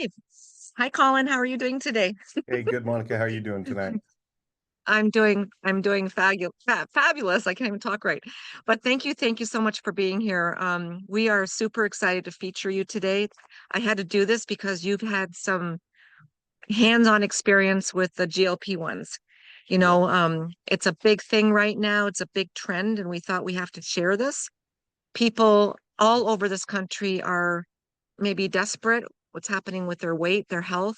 live. Hi, Colin. How are you doing today? Hey, good, Monica. How are you doing tonight? I'm doing fabulous. I can't even talk right. But thank you so much for being here. We are super excited to feature you today. I had to do this because you've had some hands-on experience with the GLP ones. Yeah. It's a big thing right now. It's a big trend, and we thought we have to share this. People all over this country are maybe desperate what's happening with their weight, their health,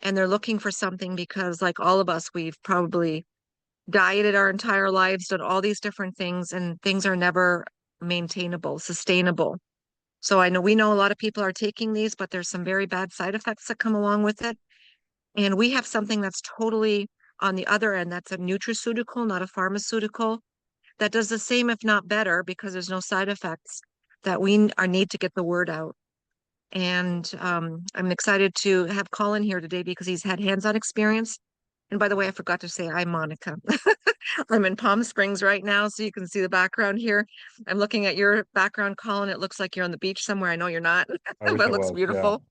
and they're looking for something because, like all of us, we've probably dieted our entire lives, done all these different things, and things are never maintainable, sustainable. So I know we know a lot of people are taking these, but there's some very bad side effects that come along with it. And we have something that's totally on the other end. That's a nutraceutical, not a pharmaceutical, that does the same, if not better, because there's no side effects that we are need to get the word out. And I'm excited to have Colin here today because he's had hands-on experience. And by the way, I forgot to say, I'm Monica. I'm in Palm Springs right now, so you can see the background here. I'm looking at your background, Colin. It looks like you're on the beach somewhere. I know you're not, I but wish it I looks was. Yeah. beautiful.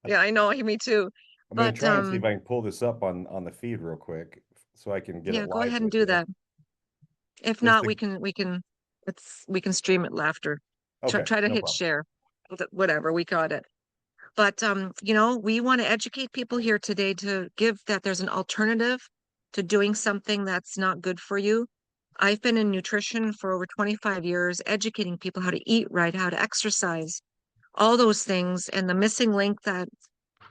Yeah, I know. Me too. I'm going to But try and see if I can pull this up on the feed real quick so I can get it yeah, go live ahead and with do you. that. If Is not, the we can stream it after. Okay, Try to no hit problem. share. Whatever, we got it. But we want to educate people here today to give that there's an alternative to doing something that's not good for you. I've been in nutrition for over 25 years, educating people how to eat right, how to exercise, all those things. And the missing link that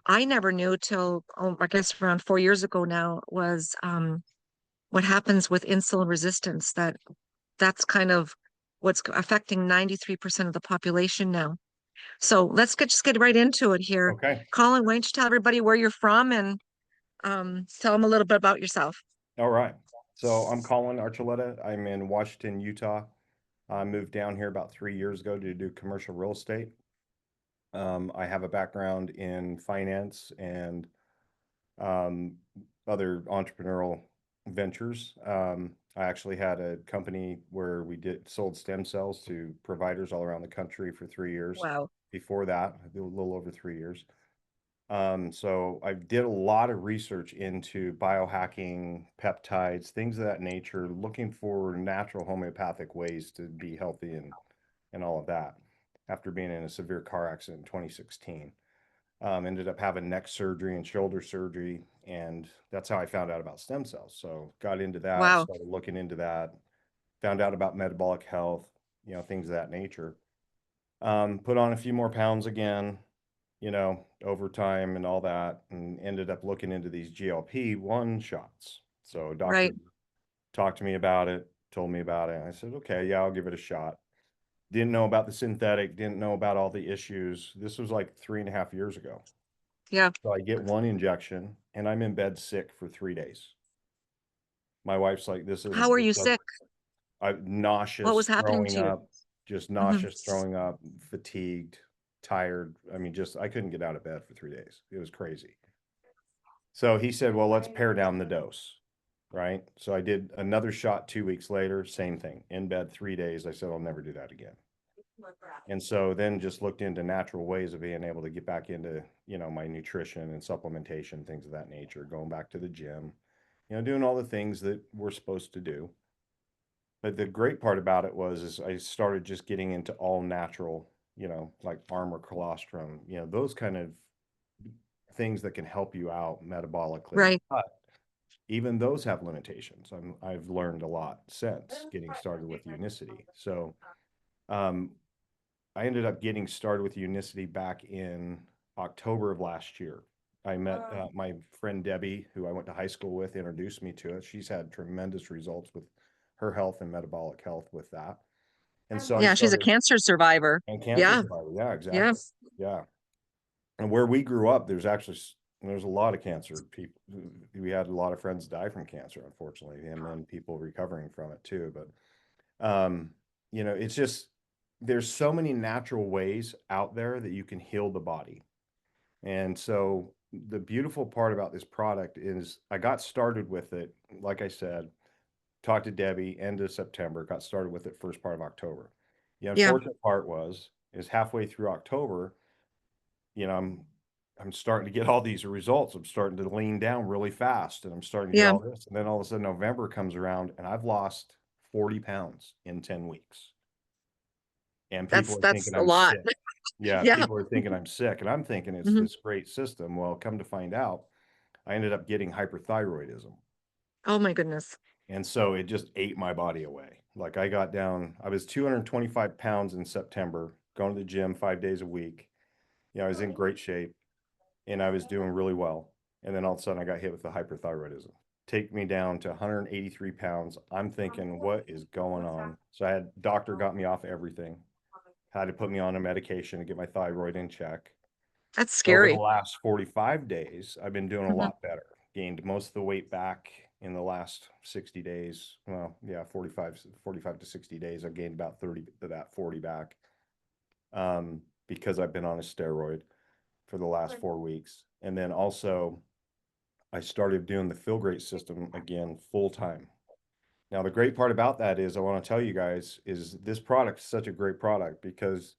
I never knew till, oh, I guess around 4 years ago now was what happens with insulin resistance. That's kind of what's affecting 93% of the population now. So just get right into it here. Okay. Colin, why don't you tell everybody where you're from and tell them a little bit about yourself? All right. So I'm Colin Archuleta. I'm in Washington, Utah. I moved down here about 3 years ago to do commercial real estate. I have a background in finance and um, other entrepreneurial ventures. I actually had a company where we did sold stem cells to providers all around the country for 3 years. Wow. Before that, a little over 3 years. So I did a lot of research into biohacking, peptides, things of that nature, looking for natural homeopathic ways to be healthy and all of that. After being in a severe car accident in 2016. Ended up having neck surgery and shoulder surgery, and that's how I found out about stem cells. So got into that, Wow. started looking into that, found out about metabolic health, things of that nature. Put on a few more pounds again, over time and all that, and ended up looking into these GLP-1 shots. So a doctor Right. talked to me about it, told me about it. I said, okay, yeah, I'll give it a shot. Didn't know about the synthetic, didn't know about all the issues. This was like 3.5 years ago. Yeah. So I get one injection and I'm in bed sick for 3 days. My wife's like, How are this you doesn't, sick? I'm What was nauseous, happening throwing to you? up, just Hmm. nauseous, throwing up, fatigued, tired. I mean, I couldn't get out of bed for 3 days. It was crazy. So he said, well, let's pare down the dose. Right. So I did another shot 2 weeks later, same thing, in bed 3 days. I said, I'll never do that again. And so then just looked into natural ways of being able to get back into, my nutrition and supplementation, things of that nature, going back to the gym, doing all the things that we're supposed to do. But the great part about it is I started just getting into all natural, like armor colostrum, those kind of things that can help you out metabolically. Right. But even those have limitations. I've learned a lot since getting started with Unicity. So um, I ended up getting started with Unicity back in October of last year. I met my friend Debbie, who I went to high school with, introduced me to it. She's had tremendous results with her health and metabolic health with that. And so I Yeah, she's a started, cancer survivor. and cancer Yeah. survivor. Yeah, Yeah. exactly. Yeah. And where we grew up, there's a lot of cancer. People, we had a lot of friends die from cancer, unfortunately, and then people recovering from it too. But it's just there's so many natural ways out there that you can heal the body. And so the beautiful part about this product is I got started with it, like I said, talked to Debbie end of September, got started with it first part of October. The Yeah. unfortunate part is halfway through October, I'm I'm starting to get all these results. I'm starting to lean down really fast and I'm starting to get Yeah, all this. And then all of a sudden November comes around and I've lost 40 pounds in 10 weeks. And people are that's thinking a I'm lot. sick. Yeah, Yeah. people are thinking I'm sick. And I'm thinking it's Hmm. this great system. Well, come to find out, I ended up getting hyperthyroidism. Oh my goodness. And so it just ate my body away. Like I got down, I was 225 pounds in September, going to the gym 5 days a week. I was in great shape and I was doing really well. And then all of a sudden I got hit with the hyperthyroidism. Take me down to 183 pounds. I'm thinking, what is going on? So I had doctor got me off everything, had to put me on a medication to get my thyroid in check. That's Over the scary. last 45 days, I've been doing a Hmm. lot better. Gained most of the weight back in the last 60 days. Well, yeah, 45 to 60 days. I've gained about 30 to that 40 back because I've been on a steroid for the last 4 weeks. And then also, I started doing the Feel Great system again full time. Now, the great part about that is I want to tell you guys is this product is such a great product because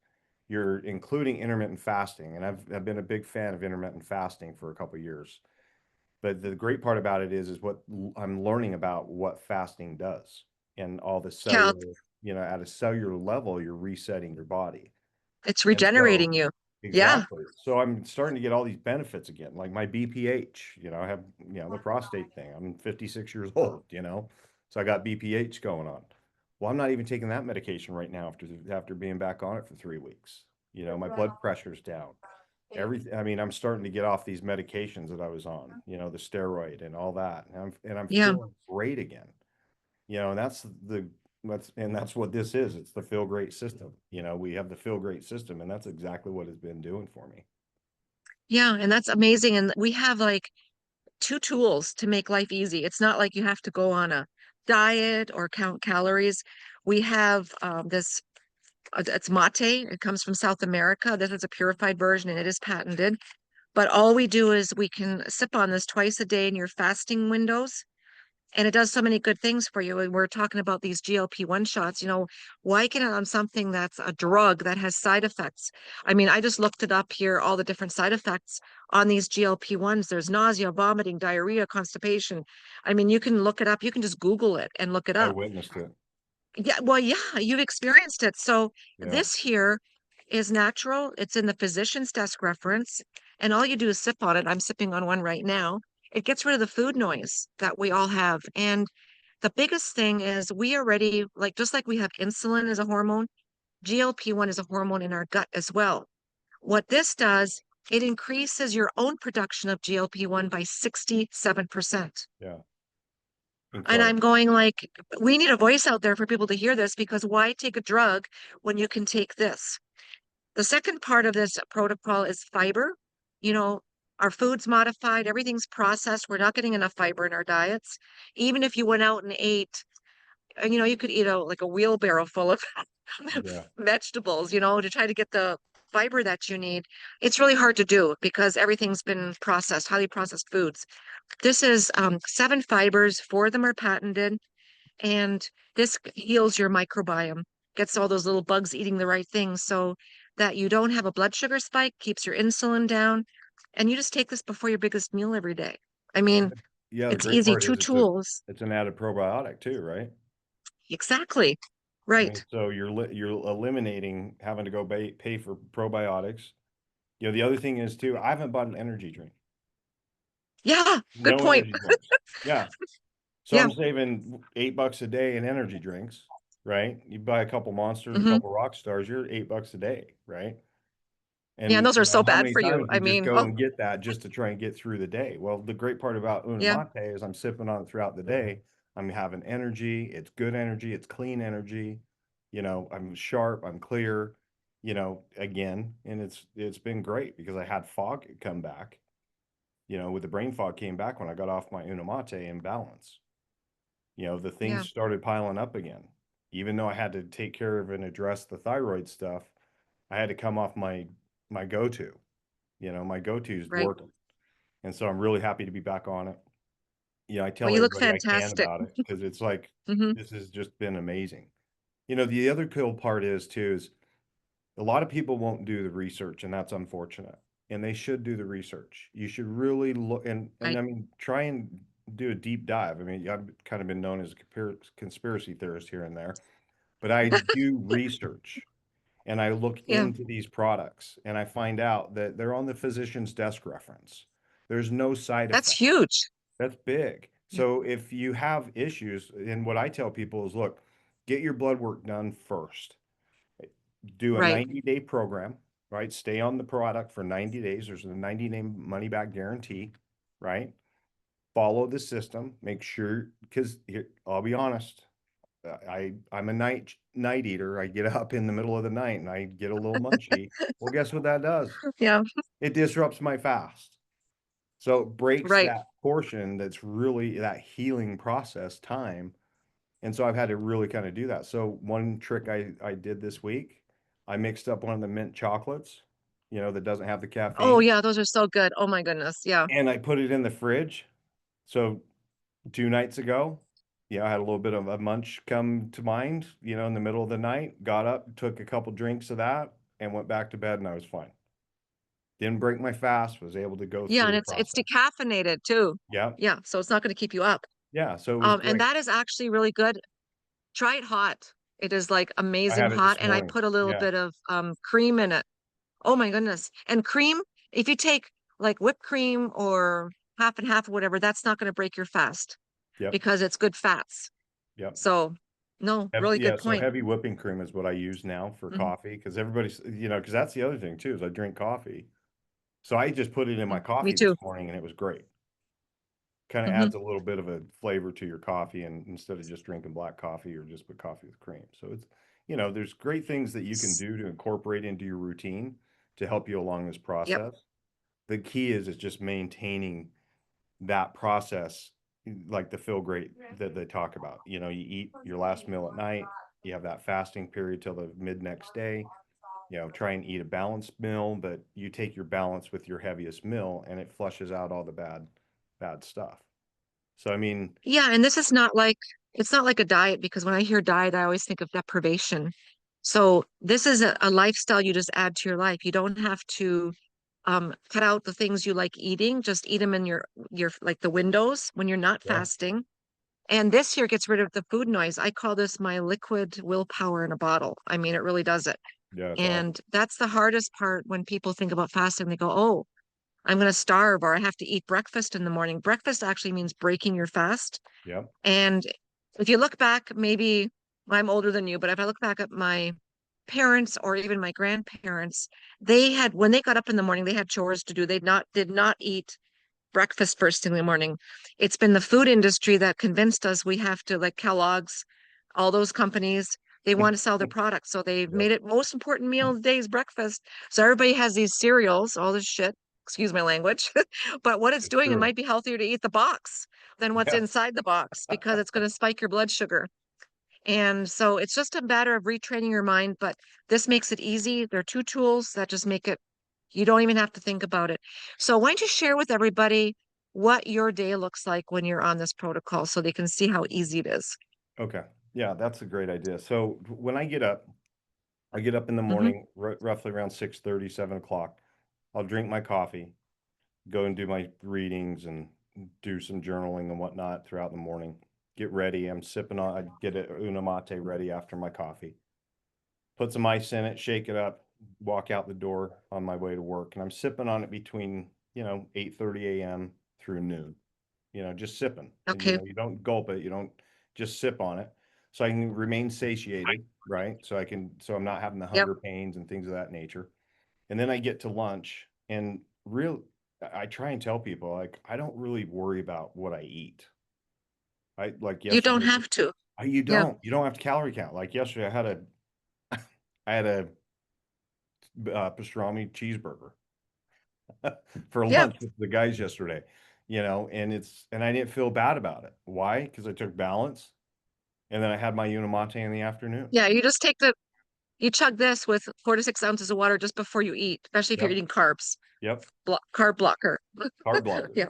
you're including intermittent fasting. And I've been a big fan of intermittent fasting for a couple of years. But the great part about it is what I'm learning about what fasting does and all the Yeah, cellular, at a cellular level, you're resetting your body. it's And so regenerating you. Yeah, exactly. So I'm starting to get all these benefits again, like my BPH, I have, the prostate thing. I'm 56 years old. So I got BPH going on. Well, I'm not even taking that medication right now after being back on it for 3 weeks. My blood pressure's down. Everything, I mean, I'm starting to get off these medications that I was on, the steroid and all that. And I'm yeah, feeling great again. And that's what this is. It's the feel great system. We have the feel great system, and that's exactly what it's been doing for me. yeah. And that's amazing. And we have like two tools to make life easy. It's not like you have to go on a diet or count calories. We have this, it's mate. It comes from South America. This is a purified version and it is patented. But all we do is we can sip on this twice a day in your fasting windows. And it does so many good things for you. And we're talking about these GLP-1 shots. Why get it on something that's a drug that has side effects? I mean, I just looked it up here, all the different side effects on these GLP-1s. There's nausea, vomiting, diarrhea, constipation. I mean, you can look it up. You can just Google it and look it I up. witnessed it. Yeah, well, yeah, you've experienced it. So Yeah. this here is natural. It's in the physician's desk reference, and all you do is sip on it. I'm sipping on one right now. It gets rid of the food noise that we all have. And the biggest thing is we already, like, just like we have insulin as a hormone, GLP-1 is a hormone in our gut as well. What this does, it increases your own production of GLP-1 by 67%. Yeah. And I'm Incredible. going like, we need a voice out there for people to hear this because why take a drug when you can take this? The second part of this protocol is fiber. You know, our food's modified, everything's processed. We're not getting enough fiber in our diets. Even if you went out and ate, you could eat like a wheelbarrow full of Yeah. vegetables, to try to get the fiber that you need. It's really hard to do because everything's been processed, highly processed foods. This is 7 fibers, 4 of them are patented, and this heals your microbiome, gets all those little bugs eating the right things so that you don't have a blood sugar spike, keeps your insulin down, and you just take this before your biggest meal every day. I mean, Yeah, the it's great easy, part two is tools. it's an added probiotic too, right? Exactly. I Right. mean, so you're eliminating having to go pay for probiotics. The other thing is too, I haven't bought an energy drink. Yeah, good No point. energy drinks. Yeah. So Yeah. I'm saving $8 a day in energy drinks, right? You buy a couple monsters, a Hmm. couple rock stars, you're $8 a day, right? Yeah, and And those are so how bad many for you. times do I you just mean, go oh, and get that just to try and get through the day? Well, the great part about Una yeah, Mate is I'm sipping on it throughout the day. I'm having energy. It's good energy. It's clean energy. I'm sharp. I'm clear. Again, and it's been great because I had fog come back. With the brain fog came back when I got off my Una Mate imbalance. The things yeah, started piling up again. Even though I had to take care of and address the thyroid stuff, I had to come off my go-to. My go-to is right. working. And so I'm really happy to be back on it. I Well, tell you look everybody I can fantastic. about it because it's like Hmm. this has just been amazing. The other cool part is too is a lot of people won't do the research, and that's unfortunate. and they should do the research. You should really look and Right. I mean, try and do a deep dive. I mean, I've kind of been known as a conspiracy theorist here and there, but I do research and I look Yeah, into these products and I find out that they're on the physician's desk reference. There's no side that's effect. huge. That's big. Yeah. So if you have issues, and what I tell people is, look, get your blood work done first. Do a Right. 90-day program, right? Stay on the product for 90 days. There's a 90-day money back guarantee, right? Follow the system. Make sure, because I'll be honest, I'm a night eater. I get up in the middle of the night and I get a little munchy. Well, guess what that does? Yeah. It disrupts my fast. So it breaks Right. that portion that's really that healing process time. And so I've had to really kind of do that. So one trick I did this week, I mixed up one of the mint chocolates, that doesn't have the Oh caffeine, yeah, those are so good. Oh my goodness. Yeah. and I put it in the fridge. So 2 nights ago, I had a little bit of a munch come to mind, in the middle of the night, got up, took a couple drinks of that, and went back to bed, and I was fine. Didn't break my fast, was able to go Yeah, through and the it's process. decaffeinated too. Yeah. Yeah, so it's not going to keep you up. Yeah. So it was And great. that is actually really good. Try it hot. It is like I amazing had it hot, this and I morning. put a little Yeah. bit of cream in it. Oh my goodness. And cream, if you take like whipped cream or half and half or whatever, that's not going to break your fast Yep. because it's good fats. Yep. So, no, really Yeah, good so point. heavy whipping cream is what I use now for Mhm, coffee because everybody's, because that's the other thing too, is I drink coffee. So I just put it in my mhm. Me coffee this too. morning and it was great. Kind of Hmm. adds a little bit of a flavor to your coffee and instead of just drinking black coffee or just put coffee with cream. So it's, there's great things that you can do to incorporate into your routine to help you along this Yep. process. The key is just maintaining that process, like the feel great that they talk about. You eat your last meal at night, you have that fasting period till the mid next day. Try and eat a balanced meal, but you take your balance with your heaviest meal and it flushes out all the bad stuff. So I mean, Yeah, and this is not like it's not like a diet because when I hear diet, I always think of deprivation. So this is a lifestyle you just add to your life. You don't have to cut out the things you like eating. Just eat them in your like the windows when you're not yeah, fasting. And this here gets rid of the food noise. I call this my liquid willpower in a bottle. I mean, it really does it. yeah, it's And awesome. that's the hardest part when people think about fasting. They go, "Oh, I'm going to starve or I have to eat breakfast in the morning." Breakfast actually means breaking your fast. Yep. And if you look back, maybe I'm older than you, but if I look back at my parents or even my grandparents, they had when they got up in the morning, they had chores to do. They not did not eat breakfast first thing in the morning. It's been the food industry that convinced us we have to, like Kellogg's, all those companies, they want to sell their products. So they've Yep. made it most important meal of the day is breakfast. So everybody has these cereals, all this shit, excuse my language. But what it's It's doing, it true. might be healthier to eat the box than what's Yeah. inside the box because it's going to spike your blood sugar. And so it's just a matter of retraining your mind, but this makes it easy. There are two tools that just make it, you don't even have to think about it. So why don't you share with everybody what your day looks like when you're on this protocol so they can see how easy it is? Okay. Yeah, that's a great idea. So when I get up in the Hmm. morning, roughly around 6:30, 7 o'clock. I'll drink my coffee, go and do my readings and do some journaling and whatnot throughout the morning. Get ready. I'm sipping on, I get a una mate ready after my coffee. Put some ice in it, shake it up, walk out the door on my way to work. And I'm sipping on it between, 8:30 a.m. through noon, just sipping. And, Okay. you don't gulp it, you don't just sip on it. So I can remain satiated, right? So I'm not having the Yep. hunger pains and things of that nature. And then I get to lunch and I try and tell people like I don't really worry about what I eat. I like You don't yesterday, have to. you Yeah. don't have to calorie count. Like yesterday I had a pastrami cheeseburger for Yeah. lunch with the guys yesterday, and I didn't feel bad about it. Why? Because I took balance and then I had my Unimate in the afternoon. Yeah. You just you chug this with 4 to 6 ounces of water just before you eat, especially if you're Yep. eating carbs, Yep. carb blocker. Carb blocker. Yeah.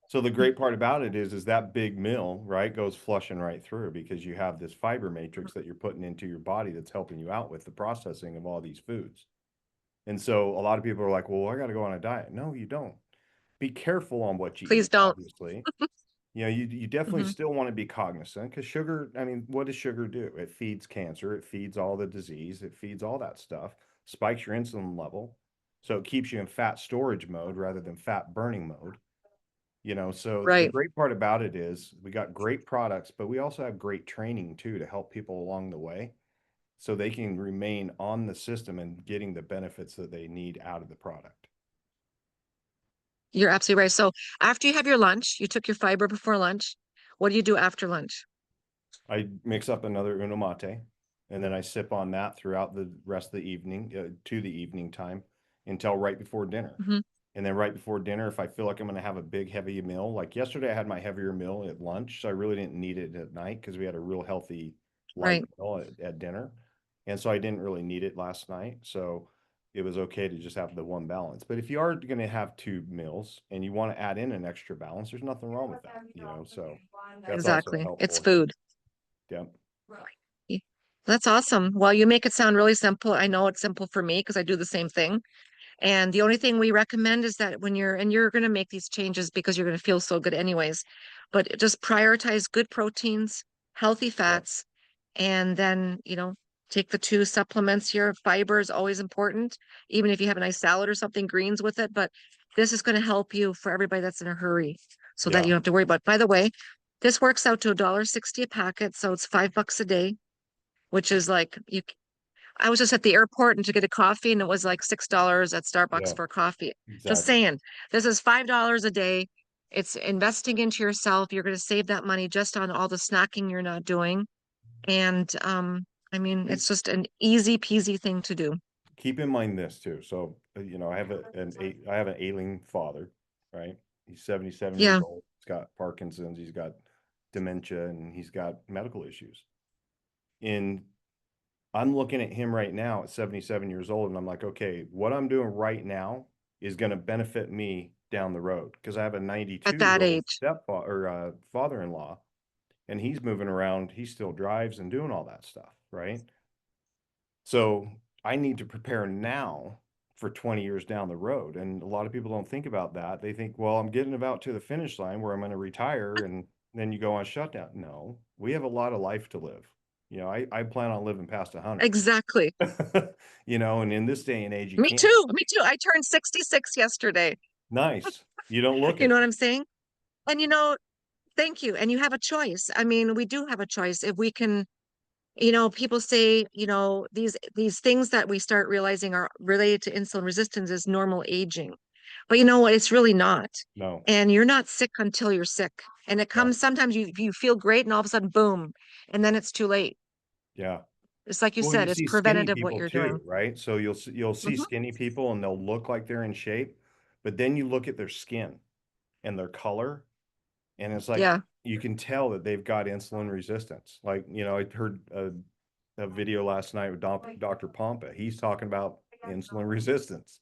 So the great part about it is that big meal, right, goes flushing right through because you have this fiber matrix that you're putting into your body that's helping you out with the processing of all these foods. And so a lot of people are like, well, I got to go on a diet. No, you don't. Be careful on what you Please eat, don't. obviously. You know, you definitely Hmm. still want to be cognizant because sugar, I mean, what does sugar do? It feeds cancer, it feeds all the disease, it feeds all that stuff, spikes your insulin level. So it keeps you in fat storage mode rather than fat burning mode. You know, so the Right. great part about it is we got great products, but we also have great training too to help people along the way so they can remain on the system and getting the benefits that they need out of the product. You're absolutely right. So after you have your lunch, you took your fiber before lunch. What do you do after lunch? I mix up another uno mate, and then I sip on that throughout the rest of the evening to the evening time until right before dinner. Hmm. And then right before dinner, if I feel like I'm going to have a big, heavy meal, like yesterday, I had my heavier meal at lunch, so I really didn't need it at night because we had a real healthy, light Right. meal at dinner. And so I didn't really need it last night. So it was okay to just have the one balance. But if you are going to have two meals and you want to add in an extra balance, there's nothing wrong with that, you know? So that's also Exactly. It's helpful here. food. Yep. Y- That's awesome. Well, you make it sound really simple. I know it's simple for me because I do the same thing. And the only thing we recommend is that when you're going to make these changes because you're going to feel so good anyways, but just prioritize good proteins, healthy Yep. fats, and then, take the two supplements here. Fiber is always important, even if you have a nice salad or something, greens with it. But this is going to help you for everybody that's in a hurry so that Yeah. you don't have to worry about. By the way, this works out to $1.60 a packet, so it's $5 a day, which is like I was just at the airport and to get a coffee, and it was like $6 at Starbucks Yeah. for coffee. Just Exactly. saying, this is $5 a day. It's investing into yourself. You're going to save that money just on all the snacking you're not doing. And I mean, And it's just an easy peasy thing to do. keep in mind this too. So, you know, I have an ailing father, right? He's 77 years Yeah, old. He's got Parkinson's, he's got dementia, and he's got medical issues. And I'm looking at him right now at 77 years old, and I'm like, okay, what I'm doing right now is going to benefit me down the road because I have a at 92 year that old age. stepfather or father-in-law, and he's moving around. He still drives and doing all that stuff, right? So I need to prepare now for 20 years down the road. And a lot of people don't think about that. They think, well, I'm getting about to the finish line where I'm going to retire and then you go on shutdown. No, we have a lot of life to live. You know, I plan on living past 100, Exactly. you know, and in this day and age, you Me can't. too. Me too. I turned 66 yesterday. Nice. You don't look You know it. what I'm saying? And thank you. And you have a choice. I mean, we do have a choice if we can. People say, these things that we start realizing are related to insulin resistance is normal aging. But you know what? It's really not. No. And you're not sick until you're sick. And it Yeah. comes sometimes you feel great and all of a sudden, boom, and then it's too late. Yeah. It's like you Well, you said, it's see skinny preventative what people you're too, doing. right? So you'll see Hmm. skinny people and they'll look like they're in shape, but then you look at their skin and their color, and it's like Yeah. you can tell that they've got insulin resistance. Like, you know, I heard a video last night with Dr. Pompa. He's talking about insulin resistance.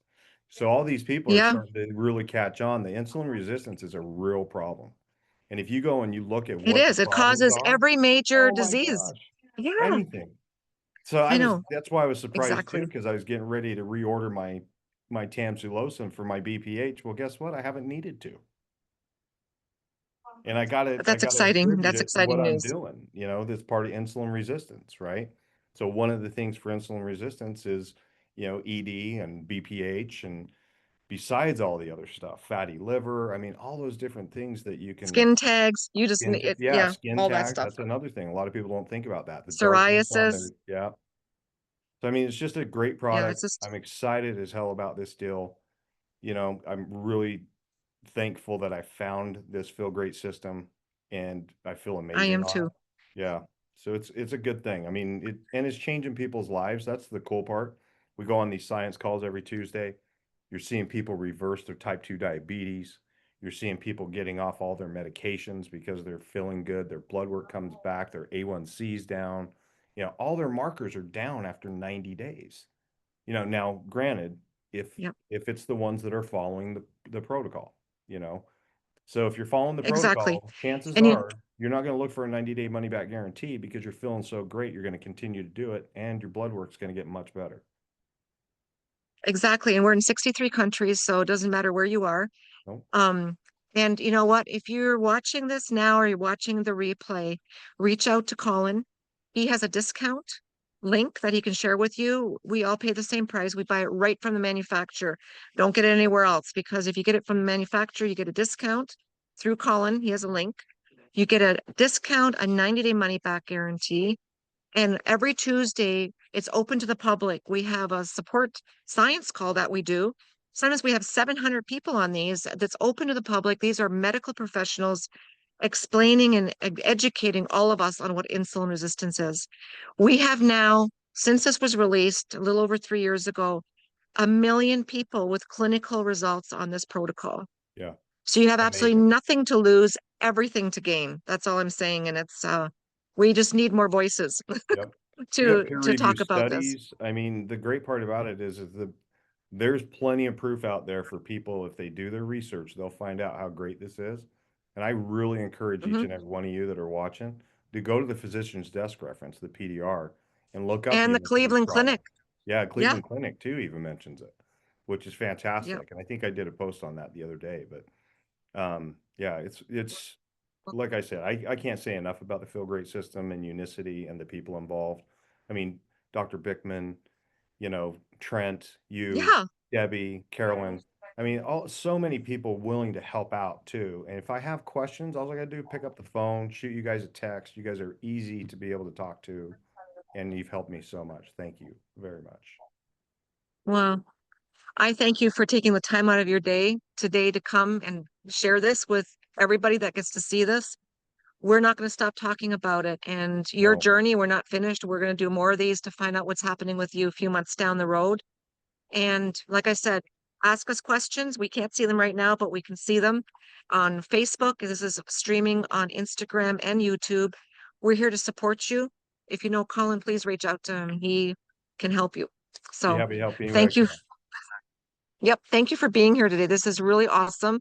So all these people are Yeah, starting to really catch on. The insulin resistance is a real problem. And if you go and you look at it what the is. It problems causes are, every major oh my disease. gosh, Yeah, anything. So I know. that's why I was surprised too, Exactly. because I was getting ready to reorder my Tamsulosin for my BPH. Well, guess what? I haven't needed to. And But I that's gotta exciting. attribute That's it to what exciting I'm news. doing, you know, that's part of insulin resistance, right? So one of the things for insulin resistance is, you know, ED and BPH and besides all the other stuff, fatty liver, I mean, all those different things that you can Skin tags, you just need it. yeah, Yeah, skin all that tags, stuff. that's another thing. A lot of people don't think about that. The darkness on Psoriasis. their yeah. So I mean, it's just a great Yeah, it's product. just, I'm excited as hell about this deal. You know, I'm really thankful that I found this Feel Great system and I feel I amazing am on too. it. Yeah. So it's a good thing. I mean, it's changing people's lives. That's the cool part. We go on these science calls every Tuesday. You're seeing people reverse their type 2 diabetes. You're seeing people getting off all their medications because they're feeling good. Their blood work comes back, their A1C's down. You know, all their markers are down after 90 days. You know, now granted, Yep, if it's the ones that are following the protocol, you know. So if you're following the exactly. protocol, chances And are you're not going to look for a 90-day money back guarantee because you're feeling so great, you're going to continue to do it and your blood work's going to get much better. exactly. And we're in 63 countries, so it doesn't matter where you are. Nope. Um, and you know what? If you're watching this now or you're watching the replay, reach out to Colin. He has a discount link that he can share with you. We all pay the same price. We buy it right from the manufacturer. Don't get it anywhere else because if you get it from the manufacturer, you get a discount through Colin. He has a link. You get a discount, a 90-day money back guarantee. And every Tuesday, it's open to the public. We have a support science call that we do. Sometimes we have 700 people on these that's open to the public. These are medical professionals explaining and educating all of us on what insulin resistance is. We have now, since this was released a little over 3 years ago, 1 million people with clinical results on this protocol. Yeah. So you have absolutely Amazing. nothing to lose, everything to gain. That's all I'm saying. And it's we just need more voices Yep. We have peer to reviewed talk about this. studies. I mean, the great part about it is there's plenty of proof out there for people. If they do their research, they'll find out how great this is. And I really encourage each Hmm. and every one of you that are watching to go to the physician's desk reference, the PDR, and look up the And the obesity Cleveland Clinic. product. Yeah, Yeah, Cleveland Clinic too even mentions it, which is yeah. fantastic. And I think I did a post on that the other day. But yeah, it's like I said, I can't say enough about the Feel Great system and Unicity and the people involved. I mean, Dr. Bickman, Trent, you, Yeah. Debbie, Carolyn. I mean, so many people willing to help out too. And if I have questions, all I gotta do is pick up the phone, shoot you guys a text. You guys are easy to be able to talk to, and you've helped me so much. Thank you very much. Well, I thank you for taking the time out of your day today to come and share this with everybody that gets to see this. We're not going to stop talking about it. And your No, journey, we're not finished. We're going to do more of these to find out what's happening with you a few months down the road. And like I said, ask us questions. We can't see them right now, but we can see them on Facebook. This is streaming on Instagram and YouTube. We're here to support you. If you know Colin, please reach out to him. He can help you. be So happy to help any way I thank you. can. Yep. Thank you for being here today. This is really awesome.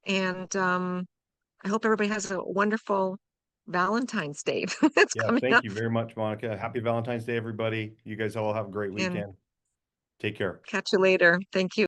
And I hope everybody has a wonderful Valentine's Day. It's Yes, coming thank up. you very much, Monica. Happy Valentine's Day, everybody. You guys all have a great And weekend. Take care. catch you later. Thank you.